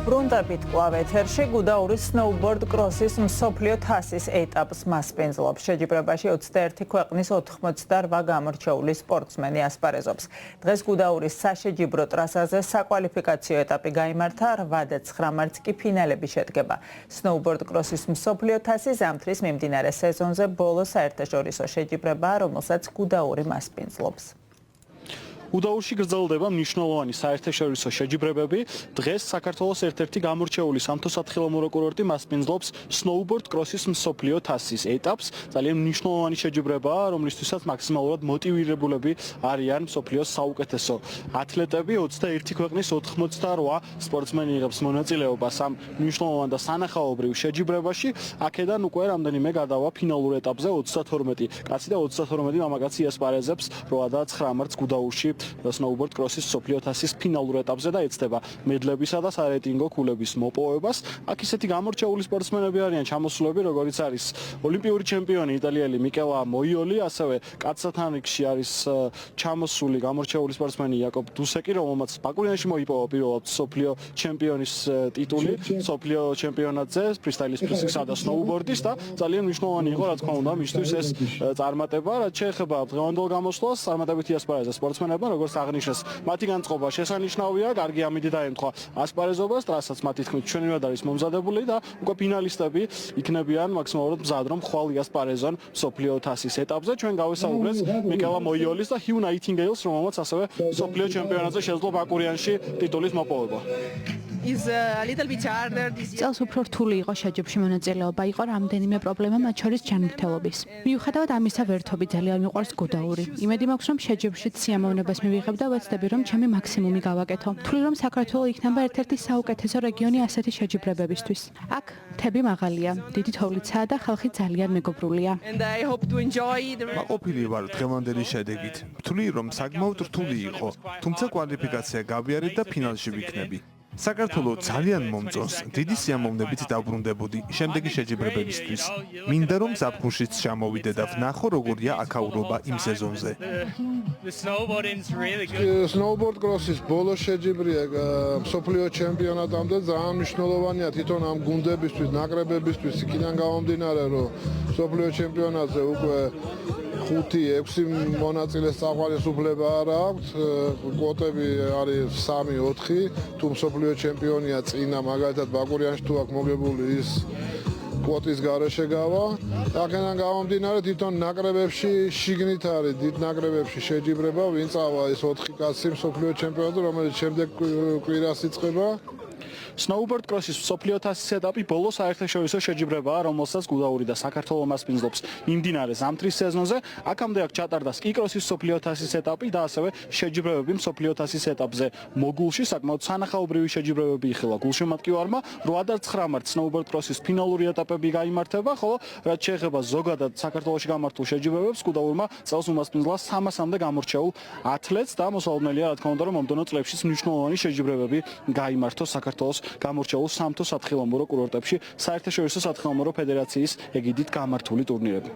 ბრუნდებით კვლავ ეთერში გუდაურის სნოუბორდ კროსის მსოფლიო თასის ეტაპს მასპინძლობს. შეჯიბრებაში 21 ქვეყნის 88 გამორჩეული სპორტსმენი ასპარეზობს. დღეს გუდაურის საშეჯიბრო ტრასაზე საკვალიფიკაციო ეტაპი გაიმართა, 8 და 9 მარტს კი ფინალები შედგება. სნოუბორდ კროსის მსოფლიო თასი ზამთრის მიმდინარე სეზონზე ბოლო საერთაშორისო შეჯიბრებაა, რომელსაც გუდაური მასპინძლობს. გუდაურში გრძელდება მნიშვნელოვანი საერთაშორისო შეჯიბრებები. დღეს საქართველოს ერთ-ერთი გამორჩეული სამთო-სათხილამურო კურორტი მასპინძლობს სნოუბორდ კროსის მსოფლიო თასის ეტაპს. ძალიან მნიშვნელოვანი შეჯიბრებაა, რომლისთვისაც მაქსიმალურად მოტივირებულები არიან მსოფლიოს საუკეთესო ათლეტები. 21 ქვეყნის 88 სპორტსმენი იღებს მონაწილეობას ამ მნიშვნელოვან და სანახაობრივ შეჯიბრებაში. აქედან უკვე რამდენიმე გადავა ფინალურ ეტაპზე 32 კაცი და 32 მამაკაცი ასპარეზებს 8 და 9 მარტს გუდაურში სნოუბორდ კროსის მსოფლიო თასის ფინალურ ეტაპზე და ეცდება მედლებისა და სარეიტინგო ქულების მოპოვებას. აქ ისეთი გამორჩეული სპორტსმენები არიან ჩამოსულები, როგორიც არის ოლიმპიური ჩემპიონი იტალიელი მიკელა მოიოლი, ასევე კაცთა რიგში არის ჩამოსული გამორჩეული სპორტსმენი იაკობ დუსეკი, რომელმაც ბაკურიანში მოიპოვა პირველად მსოფლიო ჩემპიონის ტიტული მსოფლიო ჩემპიონატზე ფრისტაილის ფრისკსა და სნოუბორდის და ძალიან მნიშვნელოვანი იყო, რა თქმა უნდა, მისთვის ეს წარმატება, რაც შეეხება დღევანდელ გამოსვლას, წარმატებითი ასპარეზა სპორტსმენებმა, როგორც აღნიშნეს, მათი განწყობა შესანიშნავია, კარგი ამინდი დაემთხვა ასპარეზობას, ტრასაც მათი თქმით ჩვენივად არის მომზადებული და უკვე ფინალისტები იქნებიან მაქსიმალურად მზად, რომ ხვალ იასპარეზონ მსოფლიო თასის ეტაპზე. ჩვენ გავესაუბრეთ მიკელა მოიოლის და ჰიუ ნაითინგეილს, რომელმაც ასევე მსოფლიო ჩემპიონატზე შეძლო ბაკურიანში ტიტულის მოპოვება. წელს უფრო რთული იყო შეჯიბრში მონაწილეობა, იყო რამდენიმე პრობლემა, მათ შორის ჯანმრთელობის. მიუხედავად ამისა, ვერთობი ძალიან მიყვარს გუდაური. იმედი მაქვს, რომ შეჯიბრშიც სიამოვნებას მივიღებ და ვეცდები, რომ ჩემი მაქსიმუმი გავაკეთო. თვლი, რომ საქართველო იქნება ერთ-ერთი საუკეთესო რეგიონი ასეთი შეჯიბრებებისთვის. აქ მთები მაღალია, დიდი თოვლიცაა და ხალხი ძალიან მეგობრულია. მაყოფილი ვარ დღევანდელი შედეგით. ვთვლი, რომ საკმაოდ რთული იყო, თუმცა კვალიფიკაცია გავიარეთ და ფინალში ვიქნები. საქართველო ძალიან მომწონს, დიდი სიამოვნებით დაბრუნდებოდი შემდეგი შეჯიბრებებისთვის. მინდა რომ ზაფხულშიც ჩამოვიდე და ვნახო როგორია აქაურობა იმ სეზონზე. სნოუბორდ კროსის ბოლო შეჯიბრია მსოფლიო ჩემპიონატამდე ძალიან მნიშვნელოვანია თვითონ ამ გუნდებისთვის, ნაკრებებისთვის, იქიდან გამომდინარე, რომ მსოფლიო ჩემპიონატზე უკვე 5-6 მონაწილეს წაყვანისუფლება არ აქვს, კვოტები არის 3-4, თუ მსოფლიო ჩემპიონია წინა, მაგალითად ბაკურიანში თუ აქვს მოგებული ის კვოტის გარეშე გავა. აქედან გამომდინარე თვითონ ნაკრებებში შიგნით არის დიდ ნაკრებებში შეჯიბრება, ვინ წავა ეს 4 კაცი მსოფლიო ჩემპიონატზე, რომელიც შემდეგ კვირას იწყება. სნოუბორდ კროსის მსოფლიო თასის ეტაპი ბოლო საერთაშორისო შეჯიბრებაა, რომელსაც გუდაური და საქართველო მასპინძლობს მიმდინარე ზამთრის სეზონზე. აქამდე აქ ჩატარდა სკი კროსის მსოფლიო თასის ეტაპი და ასევე შეჯიბრებები მსოფლიო თასის ეტაპზე მოგულში. საკმაოდ სანახაობრივი შეჯიბრებები იხილა გულშემატკივარმა. 8 და 9 მარტს სნოუბორდ კროსის ფინალური ეტაპები გაიმართება, ხოლო რაც შეეხება ზოგადად საქართველოში გამართულ შეჯიბრებებს, გუდაურმა წელს უმასპინძლა 300-მდე გამორჩეულ ათლეტს და მოსალოდნელია, რა თქმა უნდა, რომ მომდევნო წლებშიც მნიშვნელოვანი შეჯიბრებები გაიმართოს საქართველოს გამორჩეულ სამთო-სათხილამურო კურორტებში საერთაშორისო სათხილამურო ფედერაციის ეგიდით გამართული ტურნირები.